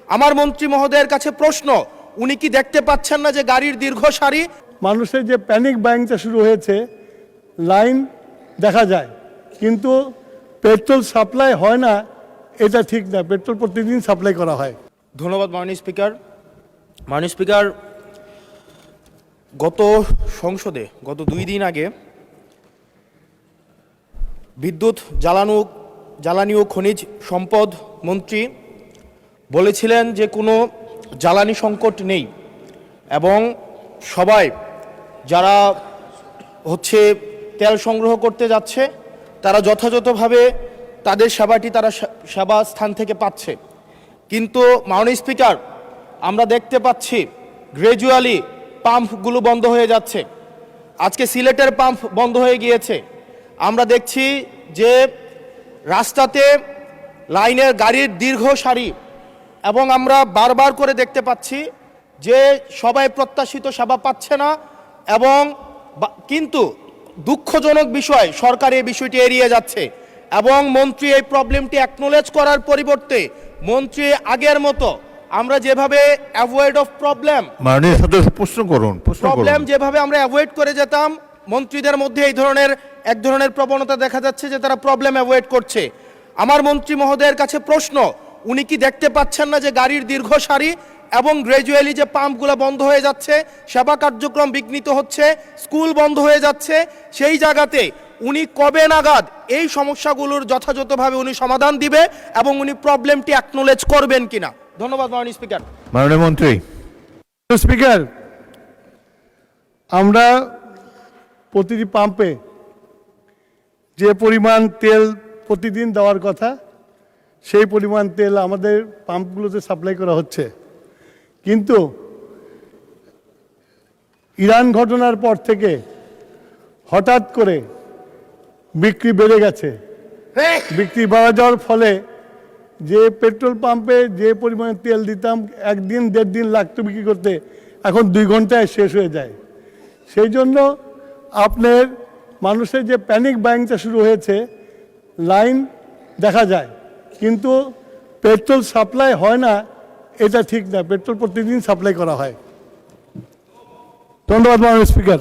আমার মন্ত্রী মহোদয়ের কাছে প্রশ্ন, উনি কি দেখতে পাচ্ছেন না যে গাড়ির দীর্ঘ সারি? মানুষের যে প্যানিক বাইংটা শুরু হয়েছে, লাইন দেখা যায় কিন্তু পেট্রোল সাপ্লাই হয় না, এটা ঠিক না। পেট্রোল প্রতিদিন সাপ্লাই করা হয়। ধন্যবাদ মাননীয় স্পিকার। মাননীয় স্পিকার, গত সংসদে গত 2 দিন আগে বিদ্যুৎ জ্বালানি ও খনিজ সম্পদ মন্ত্রী বলেছিলেন যে কোনো জ্বালানি সংকট নেই এবং সবাই যারা তেল সংগ্রহ করতে যাচ্ছে তারা যথাযথভাবে তাদের তারা সেবা স্থান থেকে পাচ্ছে। কিন্তু মাননীয় স্পিকার, আমরা দেখতে পাচ্ছি গ্র্যাজুয়ালি পাম্পগুলো বন্ধ হয়ে যাচ্ছে। আজকে সিলেটের পাম্প বন্ধ হয়ে গিয়েছে। আমরা দেখছি যে রাস্তাতে লাইনের গাড়ির দীর্ঘ সারি এবং আমরা বারবার করে দেখতে পাচ্ছি যে সবাই প্রত্যাশিত সেবা পাচ্ছে না এবং কিন্তু দুঃখজনক বিষয়, সরকার এই বিষয়টি এড়িয়ে যাচ্ছে এবং মন্ত্রী এই প্রবলেমটি অ্যাকনোলেজ করার পরিবর্তে মন্ত্রী আগের মতো আমরা যেভাবে অ্যাভয়েড অফ প্রবলেম মাননীয় সদস্য প্রবলেম যেভাবে আমরা অ্যাভয়েড করে যেতাম, মন্ত্রীদের মধ্যে এক ধরনের প্রবণতা দেখা যাচ্ছে যে তারা প্রবলেম অ্যাভয়েড করছে। আমার মন্ত্রী মহোদয়ের কাছে প্রশ্ন, উনি কি দেখতে পাচ্ছেন না যে গাড়ির দীর্ঘ সারি এবং গ্র্যাজুয়ালি যে পাম্পগুলো বন্ধ হয়ে যাচ্ছে, সেবা কার্যক্রম বিঘ্নিত হচ্ছে, স্কুল বন্ধ হয়ে যাচ্ছে, সেই জায়গাতে উনি কবে নাগাদ এই সমস্যাগুলোর যথাযথভাবে উনি সমাধান দিবে এবং উনি প্রবলেমটি অ্যাকনোলেজ করবেন কিনা? ধন্যবাদ মাননীয় স্পিকার। মাননীয় মন্ত্রী। স্পিকার, আমরা প্রতিটি পাম্পে যে পরিমাণ তেল প্রতিদিন দেওয়ার কথা সেই পরিমাণ তেল আমাদের পাম্পগুলোতে সাপ্লাই করা হচ্ছে, কিন্তু ইরান ঘটনার পর থেকে হঠাৎ করে বিক্রি বেড়ে গেছে। বিক্রি বাড়া যাওয়ার ফলে যে পেট্রোল পাম্পে যে পরিমাণে তেল দিতাম 1 দিন 1.5 দিন লাগতো বিক্রি করতে, এখন 2 ঘন্টায় শেষ হয়ে যায়। সেই জন্য আপনার মানুষের যে প্যানিক বাইংটা শুরু হয়েছে, লাইন দেখা যায় কিন্তু পেট্রোল সাপ্লাই হয় না, এটা ঠিক না। পেট্রোল প্রতিদিন সাপ্লাই করা হয়। ধন্যবাদ মাননীয় স্পিকার।